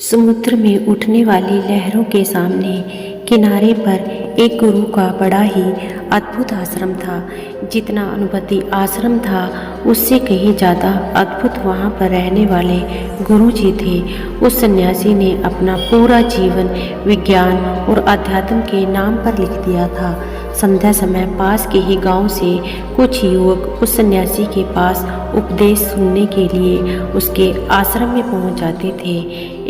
समुद्र में उठने वाली लहरों के सामने किनारे पर एक गुरु का बड़ा ही अद्भुत आश्रम था। जितना अनुभूति आश्रम था उससे कहीं ज़्यादा अद्भुत वहाँ पर रहने वाले गुरु जी थे। उस सन्यासी ने अपना पूरा जीवन विज्ञान और अध्यात्म के नाम पर लिख दिया था। संध्या समय पास के ही गांव से कुछ युवक उस सन्यासी के पास उपदेश सुनने के लिए उसके आश्रम में पहुंच जाते थे।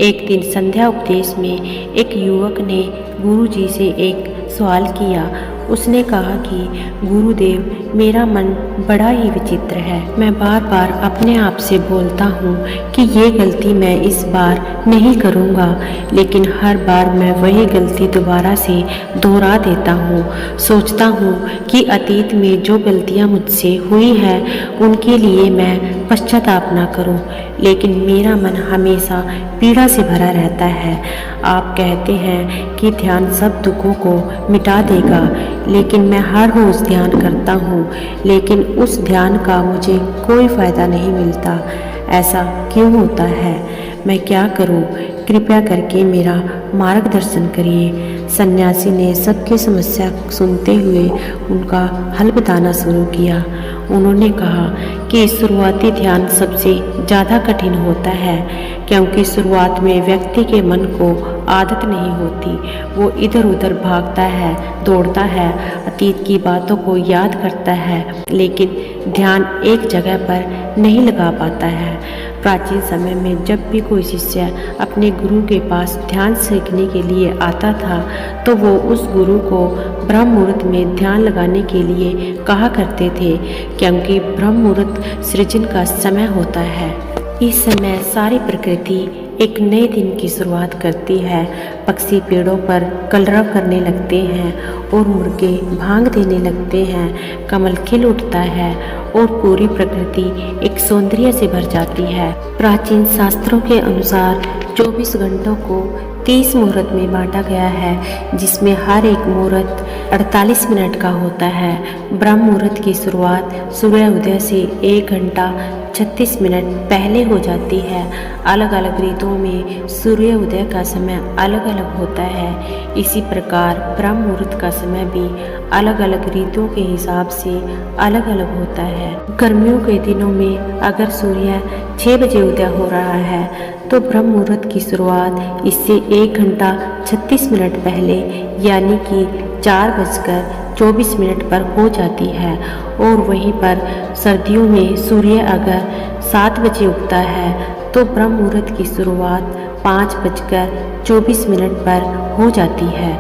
एक दिन संध्या उपदेश में एक युवक ने गुरु जी से एक सवाल किया। उसने कहा कि गुरुदेव, मेरा मन बड़ा ही विचित्र है। मैं बार बार अपने आप से बोलता हूँ कि ये गलती मैं इस बार नहीं करूँगा, लेकिन हर बार मैं वही गलती दोबारा से दोहरा देता हूँ। सोचता हूँ कि अतीत में जो गलतियाँ मुझसे हुई हैं उनके लिए मैं पश्चाताप न करूँ, लेकिन मेरा मन हमेशा पीड़ा से भरा रहता है। आप कहते हैं कि ध्यान सब दुखों को मिटा देगा, लेकिन मैं हर रोज़ ध्यान करता हूँ, लेकिन उस ध्यान का मुझे कोई फ़ायदा नहीं मिलता। ऐसा क्यों होता है? मैं क्या करूँ? कृपया करके मेरा मार्गदर्शन करिए। सन्यासी ने सबकी समस्या सुनते हुए उनका हल बताना शुरू किया। उन्होंने कहा कि शुरुआती ध्यान सबसे ज़्यादा कठिन होता है, क्योंकि शुरुआत में व्यक्ति के मन को आदत नहीं होती। वो इधर उधर भागता है, दौड़ता है, अतीत की बातों को याद करता है, लेकिन ध्यान एक जगह पर नहीं लगा पाता है। प्राचीन समय में जब भी कोई शिष्य अपने गुरु के पास ध्यान सीखने के लिए आता था तो वो उस गुरु को ब्रह्म मुहूर्त में ध्यान लगाने के लिए कहा करते थे, क्योंकि ब्रह्म मुहूर्त सृजन का समय होता है। इस समय सारी प्रकृति एक नए दिन की शुरुआत करती है। पक्षी पेड़ों पर कलरव करने लगते हैं और मुर्गे भांग देने लगते हैं। कमल खिल उठता है और पूरी प्रकृति एक सौंदर्य से भर जाती है। प्राचीन शास्त्रों के अनुसार 24 घंटों को 30 मुहूर्त में बांटा गया है, जिसमें हर एक मुहूर्त 48 मिनट का होता है। ब्रह्म मुहूर्त की शुरुआत सूर्य उदय से 1 घंटा 36 मिनट पहले हो जाती है। अलग अलग ऋतुओं में सूर्य उदय का समय अलग अलग होता है। इसी प्रकार ब्रह्म मुहूर्त का समय भी अलग अलग ऋतुओं के हिसाब से अलग अलग होता है। गर्मियों के दिनों में अगर सूर्य 6 बजे उदय हो रहा है तो ब्रह्म मुहूर्त की शुरुआत इससे 1 घंटा 36 मिनट पहले यानी कि 4:24 पर हो जाती है। और वहीं पर सर्दियों में सूर्य अगर 7 बजे उगता है तो ब्रह्म मुहूर्त की शुरुआत 5:24 पर हो जाती है।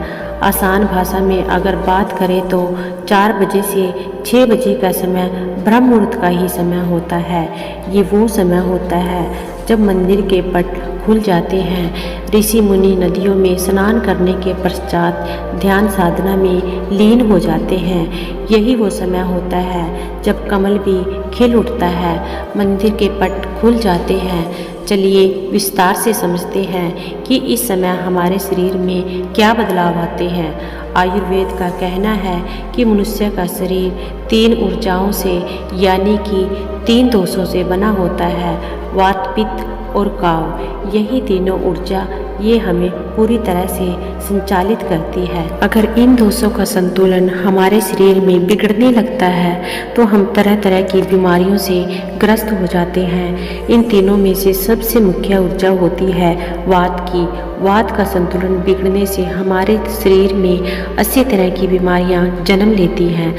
आसान भाषा में अगर बात करें तो 4 बजे से 6 बजे का समय ब्रह्म मुहूर्त का ही समय होता है। ये वो समय होता है जब मंदिर के पट खुल जाते हैं। ऋषि मुनि नदियों में स्नान करने के पश्चात ध्यान साधना में लीन हो जाते हैं। यही वो समय होता है जब कमल भी खिल उठता है, मंदिर के पट खुल जाते हैं। चलिए विस्तार से समझते हैं कि इस समय हमारे शरीर में क्या बदलाव आते हैं। आयुर्वेद का कहना है कि मनुष्य का शरीर 3 ऊर्जाओं से यानी कि 3 दोषों से बना होता है, वात, पित्त और काव। यही तीनों ऊर्जा ये हमें पूरी तरह से संचालित करती है। अगर इन दोषों का संतुलन हमारे शरीर में बिगड़ने लगता है तो हम तरह तरह की बीमारियों से ग्रस्त हो जाते हैं। इन तीनों में से सबसे मुख्य ऊर्जा होती है वात की। वात का संतुलन बिगड़ने से हमारे शरीर में 80 तरह की बीमारियां जन्म लेती हैं।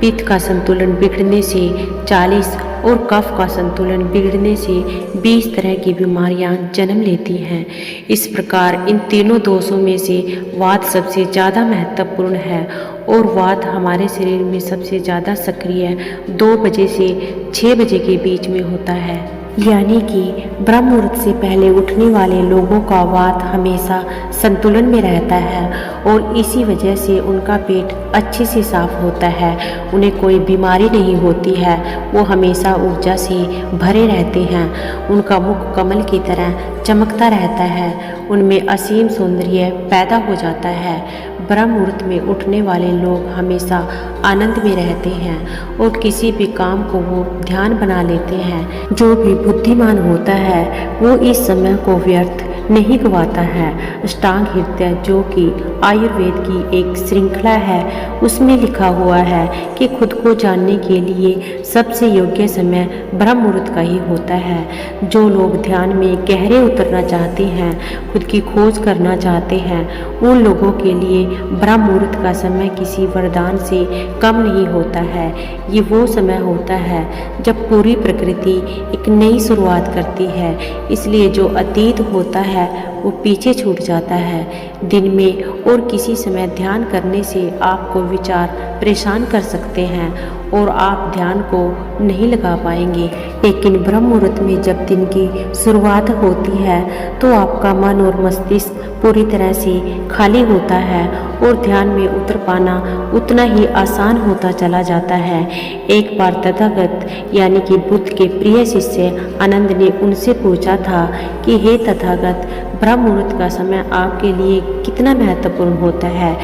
पित्त का संतुलन बिगड़ने से 40 और कफ का संतुलन बिगड़ने से 20 तरह की बीमारियां जन्म लेती हैं। इस प्रकार इन तीनों दोषों में से वात सबसे ज़्यादा महत्वपूर्ण है और वात हमारे शरीर में सबसे ज़्यादा सक्रिय 2 बजे से 6 बजे के बीच में होता है। यानी कि ब्रह्म मुहूर्त से पहले उठने वाले लोगों का वात हमेशा संतुलन में रहता है और इसी वजह से उनका पेट अच्छे से साफ होता है। उन्हें कोई बीमारी नहीं होती है। वो हमेशा ऊर्जा से भरे रहते हैं। उनका मुख कमल की तरह चमकता रहता है। उनमें असीम सौंदर्य पैदा हो जाता है। ब्रह्म मुहूर्त में उठने वाले लोग हमेशा आनंद में रहते हैं और किसी भी काम को वो ध्यान बना लेते हैं। जो भी बुद्धिमान होता है वो इस समय को व्यर्थ नहीं गंवाता है। अष्टांग हृदय जो कि आयुर्वेद की एक श्रृंखला है, उसमें लिखा हुआ है कि खुद को जानने के लिए सबसे योग्य समय ब्रह्म मुहूर्त का ही होता है। जो लोग ध्यान में गहरे उतरना चाहते हैं, खुद की खोज करना चाहते हैं, उन लोगों के लिए ब्रह्म मुहूर्त का समय किसी वरदान से कम नहीं होता है। ये वो समय होता है जब पूरी प्रकृति एक नई शुरुआत करती है। इसलिए जो अतीत होता है वो पीछे छूट जाता है। दिन में और किसी समय ध्यान करने से आपको विचार परेशान कर सकते हैं और आप ध्यान को नहीं लगा पाएंगे। लेकिन ब्रह्म मुहूर्त में जब दिन की शुरुआत होती है तो आपका मन और मस्तिष्क पूरी तरह से खाली होता है और ध्यान में उतर पाना उतना ही आसान होता चला जाता है। एक बार तथागत यानी कि बुद्ध के प्रिय शिष्य आनंद ने उनसे पूछा था कि हे तथागत, ब्रह्म मुहूर्त का समय आपके लिए कितना महत्वपूर्ण होता है।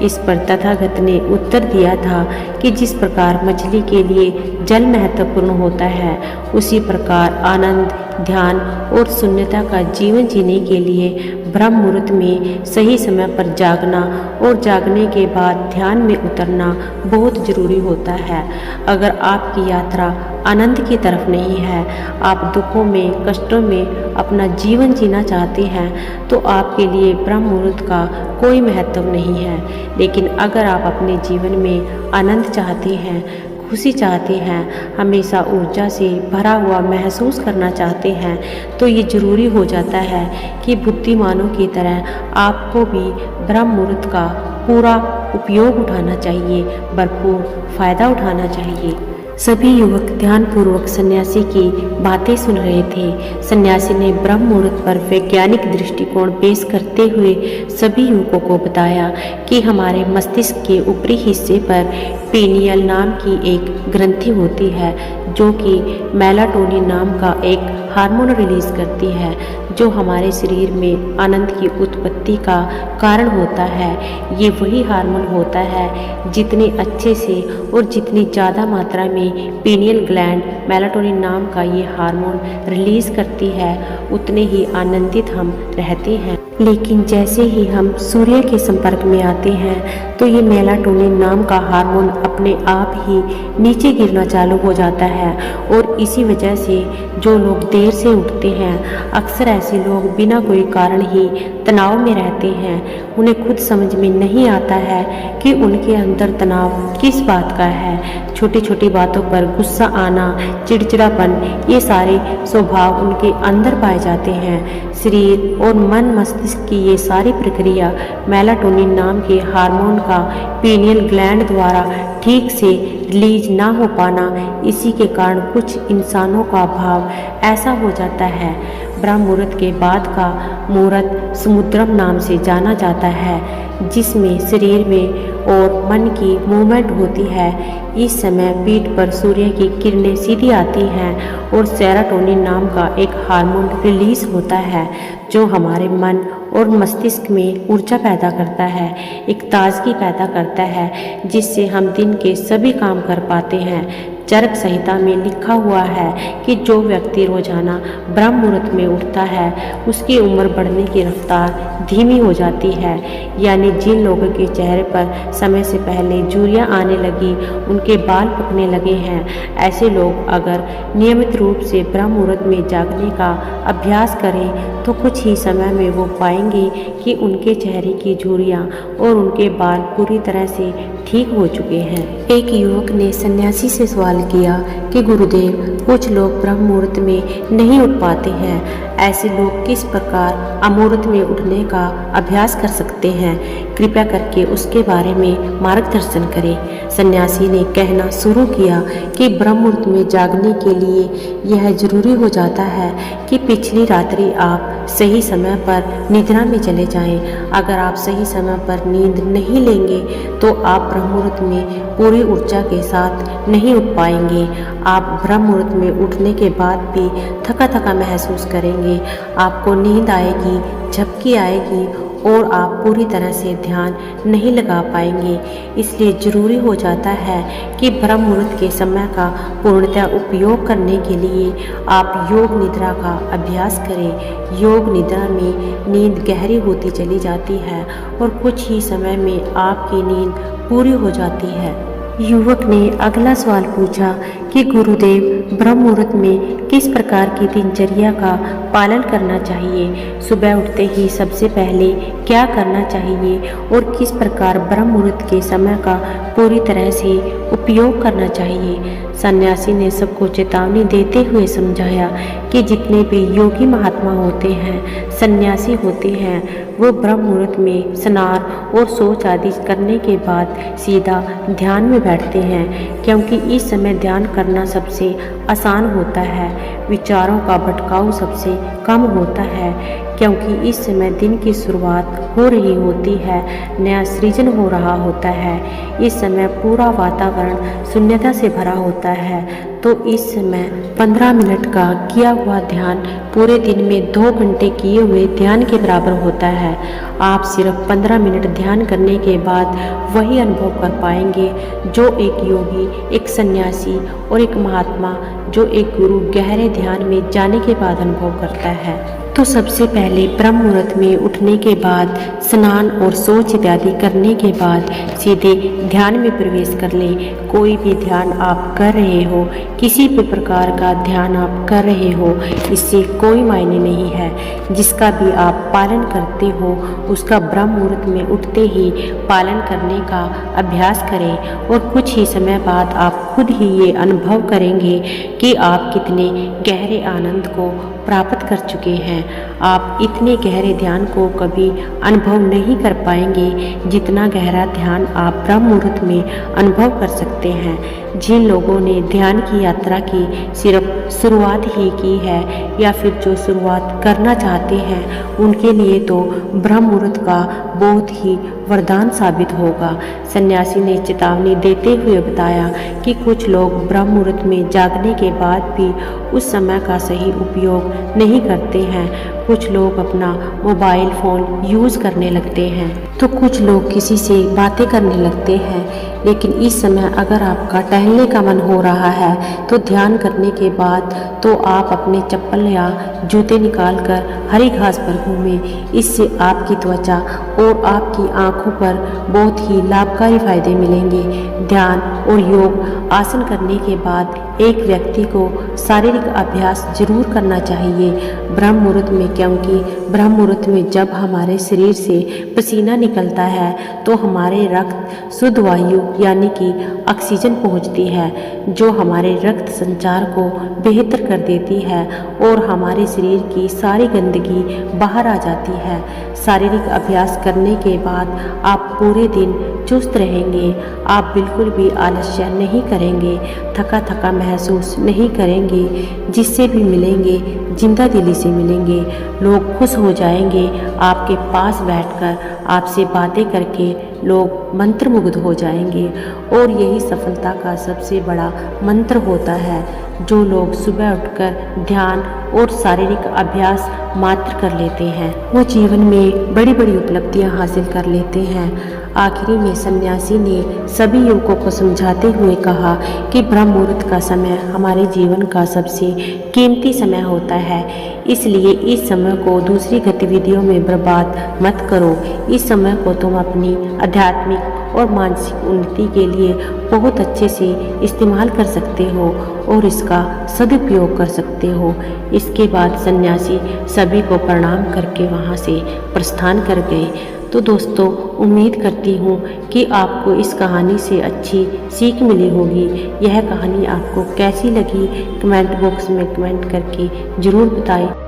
इस पर तथागत ने उत्तर दिया था कि जिस प्रकार मछली के लिए जल महत्वपूर्ण होता है, उसी प्रकार आनंद, ध्यान और शून्यता का जीवन जीने के लिए ब्रह्म मुहूर्त में सही समय पर जागना और जागने के बाद ध्यान में उतरना बहुत जरूरी होता है। अगर आपकी यात्रा आनंद की तरफ नहीं है, आप दुखों में, कष्टों में अपना जीवन जीना चाहते हैं, तो आपके लिए ब्रह्म मुहूर्त का कोई महत्व नहीं है। लेकिन अगर आप अपने जीवन में आनंद चाहते हैं, खुशी चाहते हैं, हमेशा ऊर्जा से भरा हुआ महसूस करना चाहते हैं, तो ये ज़रूरी हो जाता है कि बुद्धिमानों की तरह आपको भी ब्रह्म मुहूर्त का पूरा उपयोग उठाना चाहिए, भरपूर फ़ायदा उठाना चाहिए। सभी युवक ध्यानपूर्वक सन्यासी की बातें सुन रहे थे। सन्यासी ने ब्रह्म मुहूर्त पर वैज्ञानिक दृष्टिकोण पेश करते हुए सभी युवकों को बताया कि हमारे मस्तिष्क के ऊपरी हिस्से पर पीनियल नाम की एक ग्रंथि होती है, जो कि मेलाटोनिन नाम का एक हार्मोन रिलीज करती है, जो हमारे शरीर में आनंद की उत्पत्ति का कारण होता है। ये वही हार्मोन होता है जितने अच्छे से और जितनी ज़्यादा मात्रा में पीनियल ग्लैंड मेलाटोनिन नाम का ये हार्मोन रिलीज करती है, उतने ही आनंदित हम रहते हैं। लेकिन जैसे ही हम सूर्य के संपर्क में आते हैं तो ये मेलाटोनिन नाम का हार्मोन अपने आप ही नीचे गिरना चालू हो जाता है। और इसी वजह से जो लोग देर से उठते हैं, अक्सर ऐसे लोग बिना कोई कारण ही तनाव में रहते हैं। उन्हें खुद समझ में नहीं आता है कि उनके अंदर तनाव किस बात का है। छोटी छोटी बातों पर गुस्सा आना, चिड़चिड़ापन, ये सारे स्वभाव उनके अंदर पाए जाते हैं। शरीर और मन मस्तिष्क की ये सारी प्रक्रिया मेलाटोनिन नाम के हार्मोन का पीनियल ग्लैंड द्वारा ठीक से रिलीज ना हो पाना, इसी के कारण कुछ इंसानों का भाव ऐसा हो जाता है। ब्रह्म मुहूर्त के बाद का मुहूर्त समुद्रम नाम से जाना जाता है, जिसमें शरीर में और मन की मूवमेंट होती है। इस समय पीठ पर सूर्य की किरणें सीधी आती हैं और सेरोटोनिन नाम का एक हार्मोन रिलीज होता है, जो हमारे मन और मस्तिष्क में ऊर्जा पैदा करता है, एक ताजगी पैदा करता है, जिससे हम दिन के सभी काम कर पाते हैं। चरक संहिता में लिखा हुआ है कि जो व्यक्ति रोजाना ब्रह्म मुहूर्त में उठता है, उसकी उम्र बढ़ने की रफ्तार धीमी हो जाती है। यानी जिन लोगों के चेहरे पर समय से पहले झुर्रियाँ आने लगी, उनके बाल पकने लगे हैं, ऐसे लोग अगर नियमित रूप से ब्रह्म मुहूर्त में जागने का अभ्यास करें तो कुछ ही समय में वो पाएंगे कि उनके चेहरे की झुर्रियाँ और उनके बाल पूरी तरह से ठीक हो चुके हैं। एक युवक ने सन्यासी से सवाल किया कि गुरुदेव, कुछ लोग ब्रह्म मुहूर्त में नहीं उठ पाते हैं, ऐसे लोग किस प्रकार अमुहूर्त में उठने का अभ्यास कर सकते हैं? कृपया करके उसके बारे में मार्गदर्शन करें। सन्यासी ने कहना शुरू किया कि ब्रह्म मुहूर्त में जागने के लिए यह जरूरी हो जाता है कि पिछली रात्रि आप सही समय पर निद्रा में चले जाएं। अगर आप सही समय पर नींद नहीं लेंगे तो आप ब्रह्म मुहूर्त में पूरी ऊर्जा के साथ नहीं उठ पाएंगे। आप ब्रह्म मुहूर्त में उठने के बाद भी थका थका महसूस करेंगे। आपको नींद आएगी, झपकी आएगी और आप पूरी तरह से ध्यान नहीं लगा पाएंगे। इसलिए ज़रूरी हो जाता है कि ब्रह्म मुहूर्त के समय का पूर्णतः उपयोग करने के लिए आप योग निद्रा का अभ्यास करें। योग निद्रा में नींद गहरी होती चली जाती है और कुछ ही समय में आपकी नींद पूरी हो जाती है। युवक ने अगला सवाल पूछा कि गुरुदेव, ब्रह्म मुहूर्त में किस प्रकार की दिनचर्या का पालन करना चाहिए? सुबह उठते ही सबसे पहले क्या करना चाहिए और किस प्रकार ब्रह्म मुहूर्त के समय का पूरी तरह से उपयोग करना चाहिए? सन्यासी ने सबको चेतावनी देते हुए समझाया कि जितने भी योगी महात्मा होते हैं, सन्यासी होते हैं, वो ब्रह्म मुहूर्त में स्नान और शौच आदि करने के बाद सीधा ध्यान में बैठते हैं, क्योंकि इस समय ध्यान करना सबसे आसान होता है। विचारों का भटकाव सबसे कम होता है, क्योंकि इस समय दिन की शुरुआत हो रही होती है, नया सृजन हो रहा होता है। इस समय पूरा वातावरण शून्यता से भरा होता है, तो इस समय 15 मिनट का किया हुआ ध्यान पूरे दिन में 2 घंटे किए हुए ध्यान के बराबर होता है। आप सिर्फ 15 मिनट ध्यान करने के बाद वही अनुभव कर पाएंगे जो एक योगी, एक सन्यासी और एक महात्मा, जो एक गुरु गहरे ध्यान में जाने के बाद अनुभव करता है। तो सबसे पहले ब्रह्म मुहूर्त में उठने के बाद स्नान और शौच इत्यादि करने के बाद सीधे ध्यान में प्रवेश कर लें। कोई भी ध्यान आप कर रहे हो, किसी भी प्रकार का ध्यान आप कर रहे हो, इससे कोई मायने नहीं है। जिसका भी आप पालन करते हो उसका ब्रह्म मुहूर्त में उठते ही पालन करने का अभ्यास करें और कुछ ही समय बाद आप खुद ही ये अनुभव करेंगे कि आप कितने गहरे आनंद को प्राप्त कर चुके हैं। आप इतने गहरे ध्यान को कभी अनुभव नहीं कर पाएंगे जितना गहरा ध्यान आप ब्रह्म मुहूर्त में अनुभव कर सकते हैं। जिन लोगों ने ध्यान की यात्रा की सिर्फ शुरुआत ही की है या फिर जो शुरुआत करना चाहते हैं, उनके लिए तो ब्रह्म मुहूर्त का बहुत ही वरदान साबित होगा। सन्यासी ने चेतावनी देते हुए बताया कि कुछ लोग ब्रह्म मुहूर्त में जागने के बाद भी उस समय का सही उपयोग नहीं करते हैं। कुछ लोग अपना मोबाइल फ़ोन यूज़ करने लगते हैं, तो कुछ लोग किसी से बातें करने लगते हैं। लेकिन इस समय अगर आपका टहलने का मन हो रहा है तो ध्यान करने के बाद तो आप अपने चप्पल या जूते निकाल कर हरी घास पर घूमें। इससे आपकी त्वचा और आपकी आँखों पर बहुत ही लाभकारी फायदे मिलेंगे। ध्यान और योग आसन करने के बाद एक व्यक्ति को शारीरिक अभ्यास जरूर करना चाहिए ब्रह्म मुहूर्त में, क्योंकि ब्रह्म मुहूर्त में जब हमारे शरीर से पसीना निकलता है तो हमारे रक्त शुद्ध वायु यानी कि ऑक्सीजन पहुंचती है, जो हमारे रक्त संचार को बेहतर कर देती है और हमारे शरीर की सारी गंदगी बाहर आ जाती है। शारीरिक अभ्यास करने के बाद आप पूरे दिन चुस्त रहेंगे। आप बिल्कुल भी आलस्य नहीं करेंगे, थका थका महसूस नहीं करेंगे। जिससे भी मिलेंगे जिंदा दिली से मिलेंगे। लोग खुश हो जाएंगे आपके पास बैठकर, आपसे बातें करके लोग मंत्रमुग्ध हो जाएंगे। और यही सफलता का सबसे बड़ा मंत्र होता है। जो लोग सुबह उठकर ध्यान और शारीरिक अभ्यास मात्र कर लेते हैं, वो जीवन में बड़ी बड़ी उपलब्धियां हासिल कर लेते हैं। आखिरी में सन्यासी ने सभी युवकों को समझाते हुए कहा कि ब्रह्म मुहूर्त का समय हमारे जीवन का सबसे कीमती समय होता है, इसलिए इस समय को दूसरी गतिविधियों में बर्बाद मत करो। इस समय को तुम अपनी आध्यात्मिक और मानसिक उन्नति के लिए बहुत अच्छे से इस्तेमाल कर सकते हो और इसका सदुपयोग कर सकते हो। इसके बाद सन्यासी सभी को प्रणाम करके वहाँ से प्रस्थान कर गए। तो दोस्तों, उम्मीद करती हूँ कि आपको इस कहानी से अच्छी सीख मिली होगी। यह कहानी आपको कैसी लगी कमेंट बॉक्स में कमेंट करके ज़रूर बताएं।